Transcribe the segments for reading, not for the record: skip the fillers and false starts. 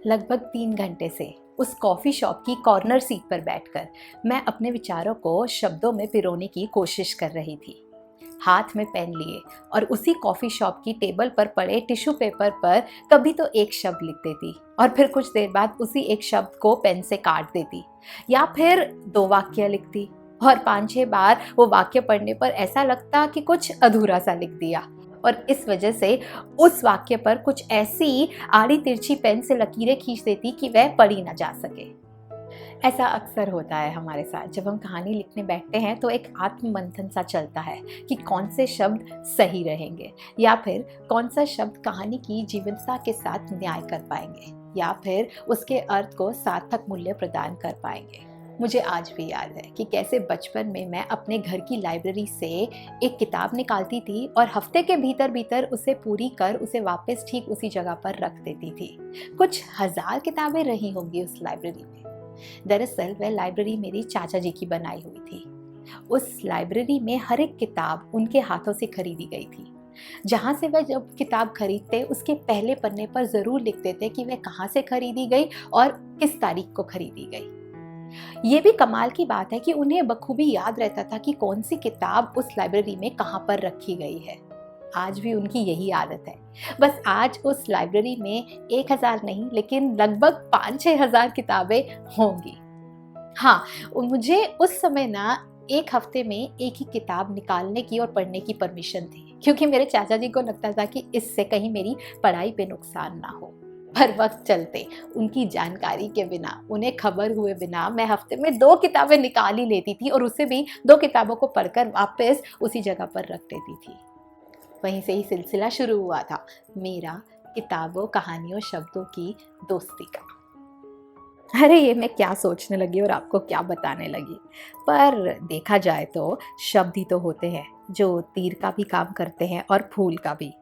लगभग 3 घंटे से उस कॉफ़ी शॉप की कॉर्नर सीट पर बैठकर मैं अपने विचारों को शब्दों में पिरोने की कोशिश कर रही थी। हाथ में पेन लिए और उसी कॉफ़ी शॉप की टेबल पर पड़े टिश्यू पेपर पर कभी तो एक शब्द लिख देती और फिर कुछ देर बाद उसी एक शब्द को पेन से काट देती, या फिर 2 वाक्य लिखती और 5-6 बार वो वाक्य पढ़ने पर ऐसा लगता कि कुछ अधूरा सा लिख दिया, और इस वजह से उस वाक्य पर कुछ ऐसी आड़ी तिरछी पेन से लकीरें खींच देती कि वह पढ़ी ना जा सके। ऐसा अक्सर होता है हमारे साथ। जब हम कहानी लिखने बैठते हैं तो एक आत्ममंथन सा चलता है कि कौन से शब्द सही रहेंगे, या फिर कौन सा शब्द कहानी की जीवंतता के साथ न्याय कर पाएंगे, या फिर उसके अर्थ को सार्थक मूल्य प्रदान कर पाएंगे। मुझे आज भी याद है कि कैसे बचपन में मैं अपने घर की लाइब्रेरी से एक किताब निकालती थी और हफ्ते के भीतर भीतर उसे पूरी कर उसे वापस ठीक उसी जगह पर रख देती थी। कुछ हजार किताबें रही होंगी उस लाइब्रेरी में। दरअसल वह लाइब्रेरी मेरी चाचा जी की बनाई हुई थी। उस लाइब्रेरी में हर एक किताब उनके हाथों से खरीदी गई थी। जहाँ से वह जब किताब खरीदते उसके पहले पन्ने पर जरूर लिख देते कि वह कहाँ से खरीदी गई और किस तारीख को खरीदी गई। ये भी कमाल की बात है कि उन्हें बखूबी याद रहता था कि कौन सी किताब उस लाइब्रेरी में कहाँ पर रखी गई है। आज भी उनकी यही आदत है। बस आज उस लाइब्रेरी में 1000 नहीं लेकिन लगभग 5-6 हजार किताबें होंगी। हाँ, मुझे उस समय ना एक हफ्ते में एक ही किताब निकालने की और पढ़ने की परमिशन थी, क्योंकि मेरे चाचा जी को लगता था कि इससे कहीं मेरी पढ़ाई पे नुकसान ना हो। पर वक्त चलते उनकी जानकारी के बिना, उन्हें खबर हुए बिना मैं हफ्ते में 2 किताबें निकाल ही लेती थी और उसे भी 2 किताबों को पढ़कर वापस उसी जगह पर रख देती थी। वहीं से ही सिलसिला शुरू हुआ था मेरा किताबों, कहानियों, शब्दों की दोस्ती का। अरे ये मैं क्या सोचने लगी और आपको क्या बताने लगी। पर देखा जाए तो शब्द ही तो होते हैं जो तीर का भी काम करते हैं और फूल का भी।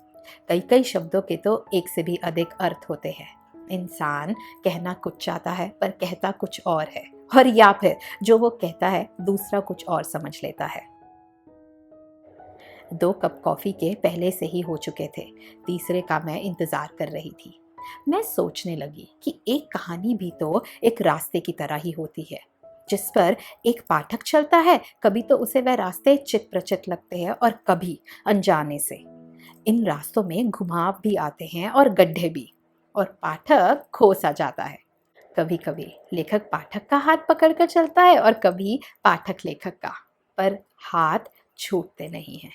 कई कई शब्दों के तो एक से भी अधिक अर्थ होते हैं। इंसान कहना कुछ चाहता है पर कहता कुछ और है, और या फिर जो वो कहता है दूसरा कुछ और समझ लेता है। 2 कप कॉफ़ी के पहले से ही हो चुके थे, तीसरे का मैं इंतज़ार कर रही थी। मैं सोचने लगी कि एक कहानी भी तो एक रास्ते की तरह ही होती है, जिस पर एक पाठक चलता है। कभी तो उसे वह रास्ते चित प्रचित लगते हैं और कभी अनजाने से। इन रास्तों में घुमाव भी आते हैं और गड्ढे भी, और पाठक खो सा जाता है। कभी कभी लेखक पाठक का हाथ पकड़कर चलता है और कभी पाठक लेखक का, पर हाथ छूटते नहीं हैं।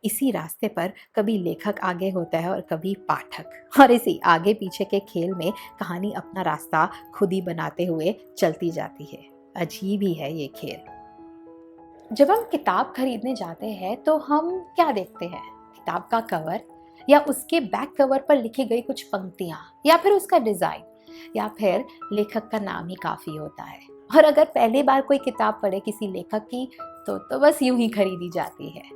इसी रास्ते पर कभी लेखक आगे होता है और कभी पाठक, और इसी आगे पीछे के खेल में कहानी अपना रास्ता खुद ही बनाते हुए चलती जाती है। अजीब ही है ये खेल। जब हम किताब खरीदने जाते हैं तो हम क्या देखते हैं? किताब का कवर, या उसके बैक कवर पर लिखी गई कुछ पंक्तियां, या फिर उसका डिजाइन, या फिर लेखक का नाम ही काफी होता है। और अगर पहली बार कोई किताब पढ़े किसी लेखक की तो बस यूं ही खरीदी जाती है।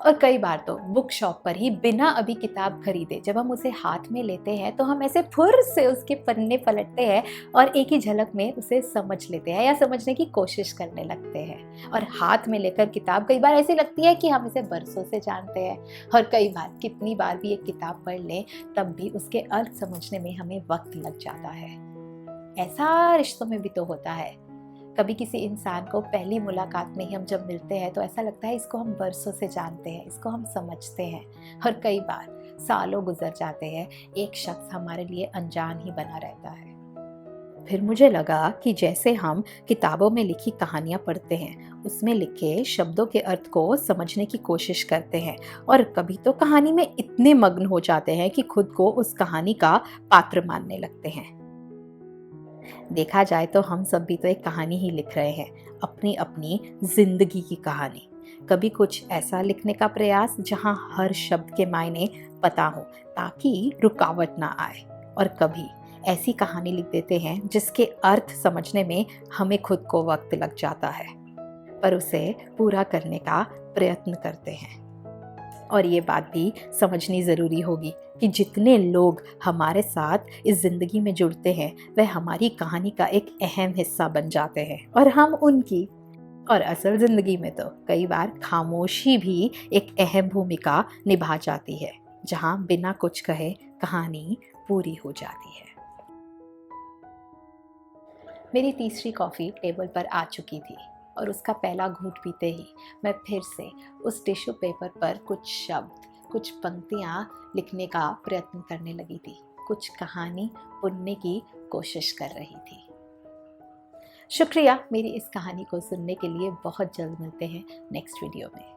और कई बार तो बुक शॉप पर ही बिना अभी किताब खरीदे जब हम उसे हाथ में लेते हैं तो हम ऐसे फुर से उसके पन्ने पलटते हैं और एक ही झलक में उसे समझ लेते हैं या समझने की कोशिश करने लगते हैं। और हाथ में लेकर किताब कई बार ऐसी लगती है कि हम इसे बरसों से जानते हैं, और कई बार कितनी बार भी एक किताब पढ़ लें तब भी उसके अर्थ समझने में हमें वक्त लग जाता है। ऐसा रिश्तों में भी तो होता है। कभी किसी इंसान को पहली मुलाकात में ही हम जब मिलते हैं तो ऐसा लगता है इसको हम बरसों से जानते हैं, इसको हम समझते हैं, और कई बार सालों गुजर जाते हैं, एक शख्स हमारे लिए अनजान ही बना रहता है। फिर मुझे लगा कि जैसे हम किताबों में लिखी कहानियां पढ़ते हैं, उसमें लिखे शब्दों के अर्थ को समझने की कोशिश करते हैं, और कभी तो कहानी में इतने मग्न हो जाते हैं कि खुद को उस कहानी का पात्र मानने लगते हैं। देखा जाए तो हम सब भी तो एक कहानी ही लिख रहे हैं, अपनी अपनी जिंदगी की कहानी। कभी कुछ ऐसा लिखने का प्रयास जहां हर शब्द के मायने पता हो ताकि रुकावट ना आए, और कभी ऐसी कहानी लिख देते हैं जिसके अर्थ समझने में हमें खुद को वक्त लग जाता है, पर उसे पूरा करने का प्रयत्न करते हैं। और ये बात भी समझनी ज़रूरी होगी कि जितने लोग हमारे साथ इस ज़िंदगी में जुड़ते हैं वह हमारी कहानी का एक अहम हिस्सा बन जाते हैं, और हम उनकी। और असल ज़िंदगी में तो कई बार खामोशी भी एक अहम भूमिका निभा जाती है, जहाँ बिना कुछ कहे कहानी पूरी हो जाती है। मेरी तीसरी कॉफ़ी टेबल पर आ चुकी थी और उसका पहला घूंट पीते ही मैं फिर से उस टिश्यू पेपर पर कुछ शब्द, कुछ पंक्तियाँ लिखने का प्रयत्न करने लगी थी, कुछ कहानी बुनने की कोशिश कर रही थी। शुक्रिया मेरी इस कहानी को सुनने के लिए। बहुत जल्द मिलते हैं नेक्स्ट वीडियो में।